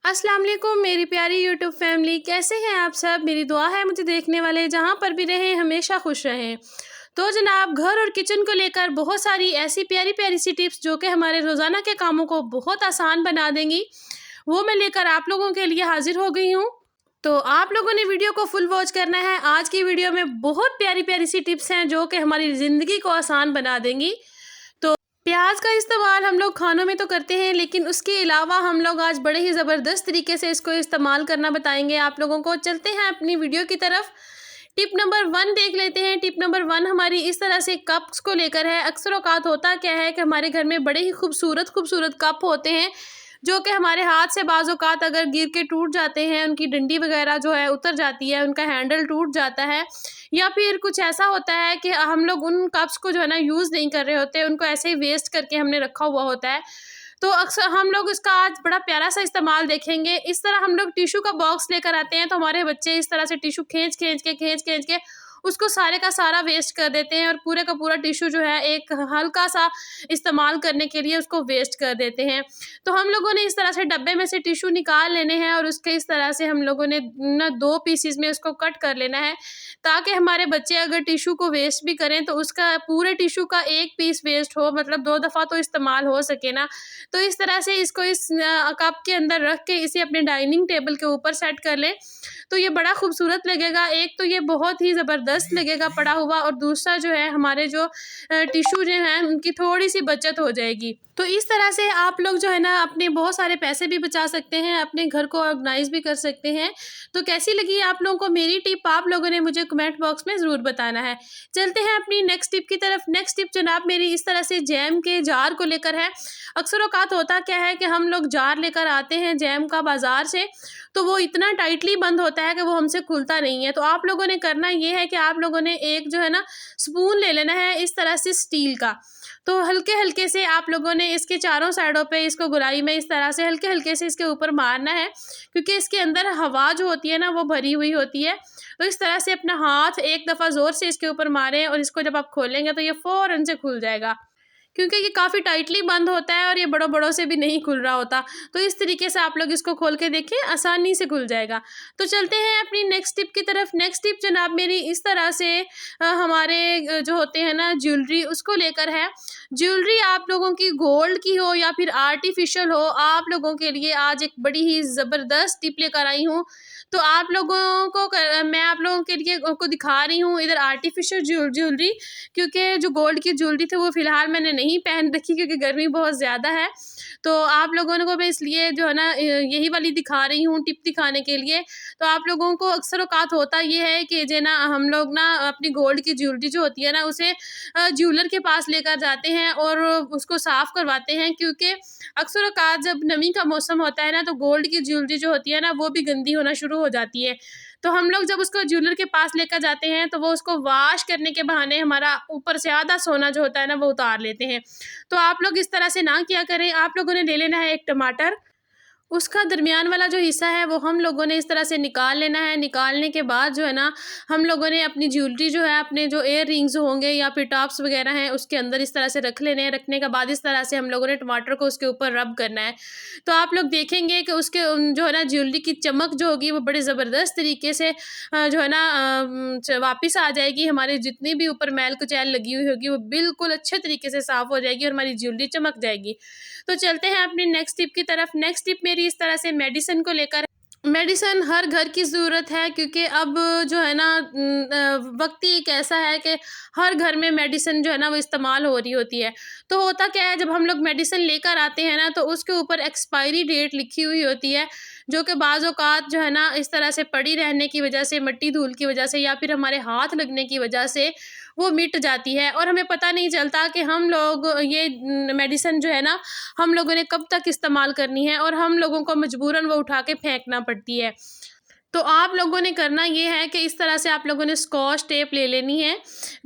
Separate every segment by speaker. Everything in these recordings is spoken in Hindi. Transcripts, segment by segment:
Speaker 1: अस्सलाम वालेकुम मेरी प्यारी यूट्यूब फैमिली, कैसे हैं आप सब। मेरी दुआ है मुझे देखने वाले जहाँ पर भी रहें हमेशा खुश रहें। तो जनाब, घर और किचन को लेकर बहुत सारी ऐसी प्यारी प्यारी सी टिप्स जो कि हमारे रोज़ाना के कामों को बहुत आसान बना देंगी, वो मैं लेकर आप लोगों के लिए हाजिर हो गई हूँ। तो आप लोगों ने वीडियो को फुल वॉच करना है। आज की वीडियो में बहुत प्यारी प्यारी सी टिप्स हैं जो कि हमारी ज़िंदगी को आसान बना देंगी। प्याज का इस्तेमाल हम लोग खानों में तो करते हैं, लेकिन उसके अलावा हम लोग आज बड़े ही ज़बरदस्त तरीके से इसको इस्तेमाल करना बताएंगे आप लोगों को। चलते हैं अपनी वीडियो की तरफ। टिप नंबर 1 देख लेते हैं। टिप नंबर 1 हमारी इस तरह से कप्स को लेकर है। अक्सर औक़ात होता क्या है कि हमारे घर में बड़े ही खूबसूरत खूबसूरत कप होते हैं जो कि हमारे हाथ से बाज़ औक़ात अगर गिर के टूट जाते हैं, उनकी डंडी वगैरह जो है उतर जाती है, उनका हैंडल टूट जाता है, या फिर कुछ ऐसा होता है कि हम लोग उन कप्स को जो है ना यूज़ नहीं कर रहे होते, उनको ऐसे ही वेस्ट करके हमने रखा हुआ होता है। तो अक्सर हम लोग इसका आज बड़ा प्यारा सा इस्तेमाल देखेंगे। इस तरह हम लोग टिश्यू का बॉक्स लेकर आते हैं, तो हमारे बच्चे इस तरह से टिश्यू खींच के उसको सारे का सारा वेस्ट कर देते हैं, और पूरे का पूरा टिश्यू जो है एक हल्का सा इस्तेमाल करने के लिए उसको वेस्ट कर देते हैं। तो हम लोगों ने इस तरह से डब्बे में से टिश्यू निकाल लेने हैं, और उसके इस तरह से हम लोगों ने ना 2 पीसेस में उसको कट कर लेना है, ताकि हमारे बच्चे अगर टिश्यू को वेस्ट भी करें तो उसका पूरे टिश्यू का 1 पीस वेस्ट हो, मतलब 2 दफ़ा तो इस्तेमाल हो सके ना। तो इस तरह से इसको इस कप के अंदर रख के इसे अपने डाइनिंग टेबल के ऊपर सेट कर लें, तो ये बड़ा खूबसूरत लगेगा। एक तो ये बहुत ही ज़बरदस्त लगेगा पड़ा हुआ, और दूसरा जो है हमारे जो टिश्यू जो हैं उनकी थोड़ी-सी बचत हो जाएगी। तो इस तरह से आप लोग जो है ना अपने बहुत सारे पैसे भी बचा सकते हैं, अपने घर को ऑर्गेनाइज़ भी कर सकते हैं। तो कैसी लगी आप लोगों को मेरी टिप, आप लोगों ने मुझे कमेंट बॉक्स में ज़रूर बताना है। चलते हैं अपनी नेक्स्ट टिप की तरफ। नेक्स्ट टिप जनाब मेरी इस तरह से जैम के जार को लेकर है। अक्सर औक़ात होता क्या है कि हम लोग जार लेकर आते हैं जैम का बाज़ार से, तो वो इतना टाइटली बंद होता है कि वो हमसे खुलता नहीं है। तो आप लोगों ने करना ये है कि आप लोगों ने एक जो है ना स्पून ले लेना है इस तरह से स्टील का। तो हल्के-हल्के से आप लोगों ने इसके चारों साइडों पे इसको गोलाई में इस तरह से हल्के-हल्के से इसके ऊपर मारना है, क्योंकि इसके अंदर हवा जो होती है ना वो भरी हुई होती है। तो इस तरह से अपना हाथ एक दफ़ा ज़ोर से इसके ऊपर मारें, और इसको जब आप खोलेंगे तो ये फ़ौरन से खुल जाएगा, क्योंकि ये काफ़ी टाइटली बंद होता है और ये बड़ों-बड़ों से भी नहीं खुल रहा होता। तो इस तरीके से आप लोग इसको खोल के देखें, आसानी से खुल जाएगा। तो चलते हैं अपनी नेक्स्ट टिप की तरफ। नेक्स्ट टिप जनाब मेरी इस तरह से हमारे जो होते हैं ना ज्वेलरी, उसको लेकर है। ज्वेलरी आप लोगों की गोल्ड की हो या फिर आर्टिफिशियल हो, आप लोगों के लिए आज एक बड़ी ही ज़बरदस्त टिप लेकर आई हूँ। तो आप लोगों को मैं आप लोगों के लिए को दिखा रही हूँ इधर आर्टिफिशियल ज्वेलरी, क्योंकि जो गोल्ड की ज्वेलरी थी वो फ़िलहाल मैंने नहीं पहन रखी, क्योंकि गर्मी बहुत ज़्यादा है। तो आप लोगों को मैं इसलिए जो है ना यही वाली दिखा रही हूँ टिप दिखाने के लिए। तो आप लोगों को अक्सर औक़ात होता ये है कि जो ना हम लोग ना अपनी गोल्ड की ज्वेलरी जो होती है ना उसे ज्वेलर के पास लेकर जाते हैं और उसको साफ़ करवाते हैं, क्योंकि अक्सर औक़ात जब नमी का मौसम होता है ना तो गोल्ड की ज्वेलरी जो होती है ना वो भी गंदी होना शुरू हो जाती है। तो हम लोग जब उसको ज्वेलर के पास लेकर जाते हैं तो वो उसको वॉश करने के बहाने हमारा ऊपर से आधा सोना जो होता है ना वो उतार लेते हैं। तो आप लोग इस तरह से ना किया करें। आप लोगों ने ले लेना है एक टमाटर, उसका दरमियान वाला जो हिस्सा है वो हम लोगों ने इस तरह से निकाल लेना है। निकालने के बाद जो है ना हम लोगों ने अपनी ज्वेलरी जो है, अपने जो ईयर रिंग्स होंगे या फिर टॉप्स वगैरह हैं उसके अंदर इस तरह से रख लेने हैं। रखने के बाद इस तरह से हम लोगों ने टमाटर को उसके ऊपर रब करना है। तो आप लोग देखेंगे कि उसके जो है ना ज्वेलरी की चमक जो होगी वो बड़े ज़बरदस्त तरीके से जो है ना वापस आ जाएगी। हमारे जितनी भी ऊपर मैल कुचैल लगी हुई होगी वो बिल्कुल अच्छे तरीके से साफ़ हो जाएगी और हमारी ज्वेलरी चमक जाएगी। तो चलते हैं अपनी नेक्स्ट टिप की तरफ। नेक्स्ट टिप मेरी इस तरह से मेडिसिन को लेकर। मेडिसिन हर घर की ज़रूरत है, क्योंकि अब जो है ना वक्त ही एक ऐसा है कि हर घर में मेडिसिन जो है ना वो इस्तेमाल हो रही होती है। तो होता क्या है, जब हम लोग मेडिसिन लेकर आते हैं ना तो उसके ऊपर एक्सपायरी डेट लिखी हुई होती है, जो कि बाज़ औक़ात जो है ना इस तरह से पड़ी रहने की वजह से, मिट्टी धूल की वजह से या फिर हमारे हाथ लगने की वजह से वो मिट जाती है, और हमें पता नहीं चलता कि हम लोग ये मेडिसिन जो है ना हम लोगों ने कब तक इस्तेमाल करनी है, और हम लोगों को मजबूरन वो उठा के फेंकना पड़ती है। तो आप लोगों ने करना ये है कि इस तरह से आप लोगों ने स्कॉच टेप ले लेनी है।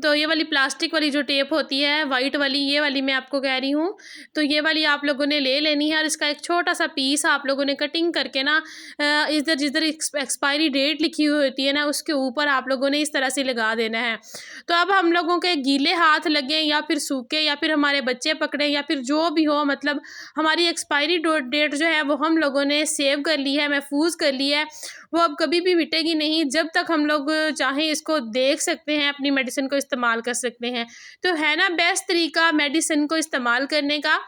Speaker 1: तो ये वाली प्लास्टिक वाली जो टेप होती है वाइट वाली, ये वाली मैं आपको कह रही हूँ, तो ये वाली आप लोगों ने ले लेनी है और इसका एक छोटा सा पीस आप लोगों ने कटिंग करके ना इधर जिधर एक्सपायरी डेट लिखी हुई होती है ना उसके ऊपर आप लोगों ने इस तरह से लगा देना है। तो अब हम लोगों के गीले हाथ लगे या फिर सूखे या फिर हमारे बच्चे पकड़े या फिर जो भी हो, मतलब हमारी एक्सपायरी डेट जो है वो हम लोगों ने सेव कर ली है, महफूज कर ली है, वो अब कभी भी मिटेगी नहीं। जब तक हम लोग चाहें इसको देख सकते हैं, अपनी मेडिसिन को इस्तेमाल कर सकते हैं। तो है ना बेस्ट तरीका मेडिसिन को इस्तेमाल करने का।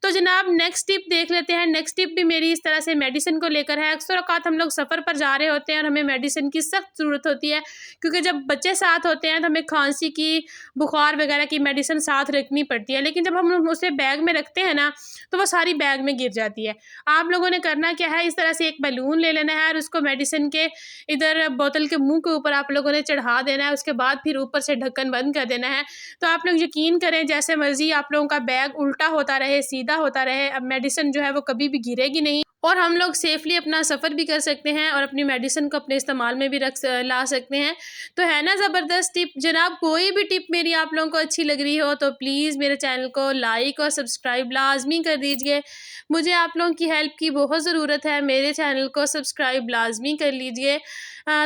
Speaker 1: तो जनाब नेक्स्ट टिप देख लेते हैं। नेक्स्ट टिप भी मेरी इस तरह से मेडिसिन को लेकर है। अक्सर औक़ात हम लोग सफ़र पर जा रहे होते हैं और हमें मेडिसिन की सख्त ज़रूरत होती है, क्योंकि जब बच्चे साथ होते हैं तो हमें खांसी की, बुखार वगैरह की मेडिसिन साथ रखनी पड़ती है, लेकिन जब हम उसे बैग में रखते हैं ना तो वो सारी बैग में गिर जाती है। आप लोगों ने करना क्या है, इस तरह से एक बैलून ले लेना है और उसको मेडिसिन के इधर बोतल के मुँह के ऊपर आप लोगों ने चढ़ा देना है। उसके बाद फिर ऊपर से ढक्कन बंद कर देना है। तो आप लोग यकीन करें, जैसे मर्ज़ी आप लोगों का बैग उल्टा होता रहे, सीधा होता रहे, अब मेडिसिन जो है वो कभी भी गिरेगी नहीं और हम लोग सेफली अपना सफ़र भी कर सकते हैं और अपनी मेडिसिन को अपने इस्तेमाल में भी ला सकते हैं। तो है ना ज़बरदस्त टिप। जनाब कोई भी टिप मेरी आप लोगों को अच्छी लग रही हो तो प्लीज़ मेरे चैनल को लाइक और सब्सक्राइब लाजमी कर दीजिए। मुझे आप लोगों की हेल्प की बहुत ज़रूरत है, मेरे चैनल को सब्सक्राइब लाजमी कर लीजिए।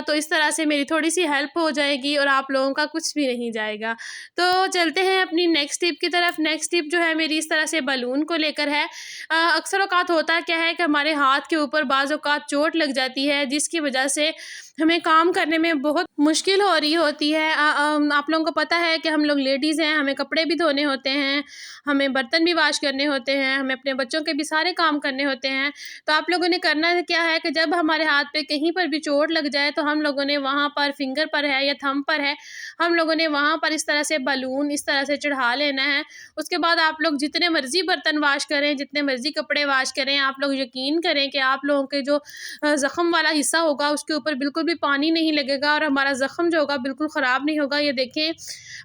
Speaker 1: तो इस तरह से मेरी थोड़ी सी हेल्प हो जाएगी और आप लोगों का कुछ भी नहीं जाएगा। तो चलते हैं अपनी नेक्स्ट टिप की तरफ। नेक्स्ट टिप जो है मेरी इस तरह से बलून को लेकर है। अक्सर औक़ात होता क्या है कि हमारे हाथ के ऊपर बाज़ औक़ात चोट लग जाती है, जिसकी वजह से हमें काम करने में बहुत मुश्किल हो रही होती है। आप लोगों को पता है कि हम लोग लेडीज़ हैं, हमें कपड़े भी धोने होते हैं, हमें बर्तन भी वॉश करने होते हैं, हमें अपने बच्चों के भी सारे काम करने होते हैं। तो आप लोगों ने करना क्या है कि जब हमारे हाथ पे कहीं पर भी चोट लग जाए तो हम लोगों ने वहाँ पर फिंगर पर है या थंब पर है, हम लोगों ने वहाँ पर इस तरह से बलून इस तरह से चढ़ा लेना है। उसके बाद आप लोग जितने मर्ज़ी बर्तन वॉश करें, जितने मर्ज़ी कपड़े वॉश करें, आप लोग यकीन करें कि आप लोगों के जो ज़ख़म वाला हिस्सा होगा उसके ऊपर बिल्कुल भी पानी नहीं लगेगा और हमारा ज़ख़म जो होगा बिल्कुल ख़राब नहीं होगा। ये देखें,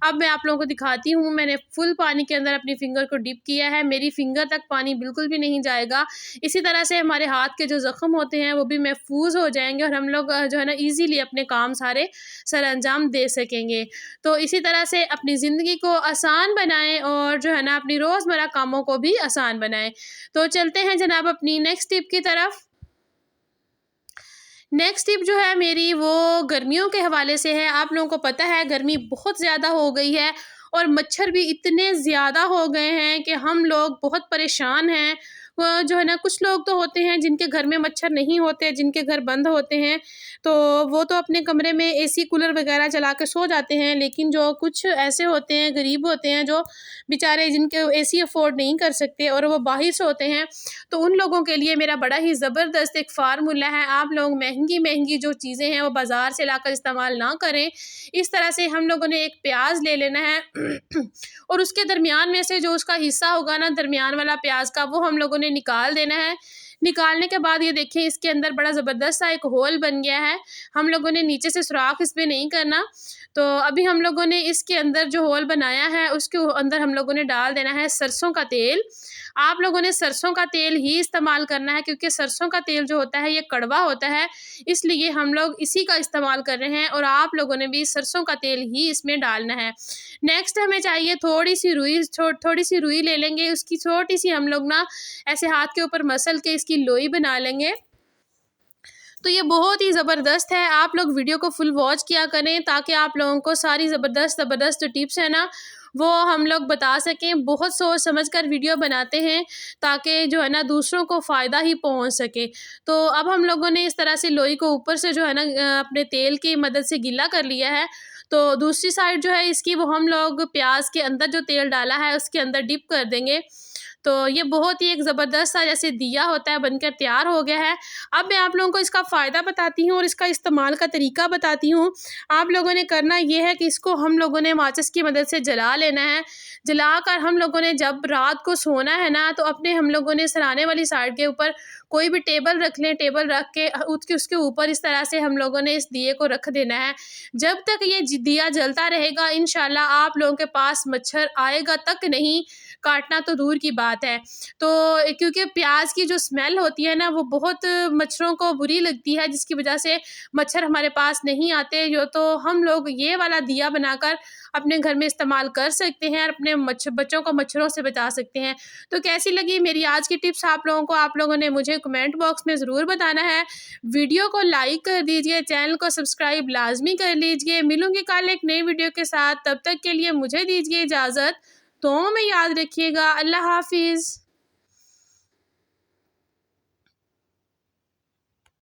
Speaker 1: अब मैं आप लोगों को दिखाती हूँ, मैंने फुल पानी के अंदर अपनी फिंगर को डिप किया है, मेरी फिंगर तक पानी बिल्कुल भी नहीं जाएगा। इसी तरह से हमारे हाथ के जो ज़ख़म होते हैं वो भी महफूज हो जाएंगे और हम लोग जो है ना ईज़िली अपने काम सारे सरअंजाम दे सकेंगे। तो इसी तरह से अपनी ज़िंदगी को आसान बनाएं और जो है ना अपनी रोज़मर्रा कामों को भी आसान बनाएं। तो चलते हैं जनाब अपनी नेक्स्ट टिप की तरफ। नेक्स्ट टिप जो है मेरी वो गर्मियों के हवाले से है। आप लोगों को पता है गर्मी बहुत ज़्यादा हो गई है और मच्छर भी इतने ज़्यादा हो गए हैं कि हम लोग बहुत परेशान हैं। जो है ना कुछ लोग तो होते हैं जिनके घर में मच्छर नहीं होते, जिनके घर बंद होते हैं, तो वो तो अपने कमरे में एसी कूलर वगैरह चला के सो जाते हैं। लेकिन जो कुछ ऐसे होते हैं, गरीब होते हैं, जो बेचारे जिनके एसी अफोर्ड नहीं कर सकते और वो बाहर से होते हैं, तो उन लोगों के लिए मेरा बड़ा ही ज़बरदस्त एक फार्मूला है। आप लोग महंगी जो चीज़ें हैं वो बाज़ार से लाकर इस्तेमाल ना करें। इस तरह से हम लोगों ने एक प्याज ले लेना है और उसके दरमियान में से जो उसका हिस्सा होगा ना, दरमियान वाला प्याज का, वो हम लोगों ने निकाल देना है। निकालने के बाद ये देखिए इसके अंदर बड़ा ज़बरदस्त सा एक होल बन गया है। हम लोगों ने नीचे से सुराख इसमें नहीं करना। तो अभी हम लोगों ने इसके अंदर जो होल बनाया है उसके अंदर हम लोगों ने डाल देना है सरसों का तेल। आप लोगों ने सरसों का तेल ही इस्तेमाल करना है, क्योंकि सरसों का तेल जो होता है ये कड़वा होता है, इसलिए हम लोग इसी का इस्तेमाल कर रहे हैं और आप लोगों ने भी सरसों का तेल ही इसमें डालना है। नेक्स्ट हमें चाहिए थोड़ी सी रुई ले लेंगे, उसकी छोटी सी हम लोग ना ऐसे हाथ के ऊपर मसल के इसकी लोई बना लेंगे। तो ये बहुत ही ज़बरदस्त है। आप लोग वीडियो को फुल वॉच किया करें ताकि आप लोगों को सारी ज़बरदस्त जो टिप्स है ना वो हम लोग बता सकें। बहुत सोच समझ कर वीडियो बनाते हैं ताकि जो है ना दूसरों को फ़ायदा ही पहुंच सके। तो अब हम लोगों ने इस तरह से लोई को ऊपर से जो है ना अपने तेल की मदद से गीला कर लिया है। तो दूसरी साइड जो है इसकी वो हम लोग प्याज के अंदर जो तेल डाला है उसके अंदर डिप कर देंगे। तो ये बहुत ही एक ज़बरदस्त सा जैसे दिया होता है बनकर तैयार हो गया है। अब मैं आप लोगों को इसका फ़ायदा बताती हूँ और इसका इस्तेमाल का तरीका बताती हूँ। आप लोगों ने करना ये है कि इसको हम लोगों ने माचिस की मदद से जला लेना है। जलाकर हम लोगों ने जब रात को सोना है ना, तो अपने हम लोगों ने सराहने वाली साइड के ऊपर कोई भी टेबल रख लें, टेबल रख के उसके ऊपर इस तरह से हम लोगों ने इस दिए को रख देना है। जब तक ये दिया जलता रहेगा इंशाल्लाह आप लोगों के पास मच्छर आएगा तक नहीं, काटना तो दूर की बात है। तो क्योंकि प्याज की जो स्मेल होती है ना वो बहुत मच्छरों को बुरी लगती है, जिसकी वजह से मच्छर हमारे पास नहीं आते। जो तो हम लोग ये वाला दिया बनाकर अपने घर में इस्तेमाल कर सकते हैं और अपने बच्चों को मच्छरों से बचा सकते हैं। तो कैसी लगी मेरी आज की टिप्स आप लोगों को? आप लोगों ने मुझे कमेंट बॉक्स में ज़रूर बताना है। वीडियो को लाइक कर दीजिए, चैनल को सब्सक्राइब लाजमी कर लीजिए। मिलूंगी कल एक नई वीडियो के साथ, तब तक के लिए मुझे दीजिए इजाज़त। तो में याद रखिएगा। अल्लाह हाफिज़।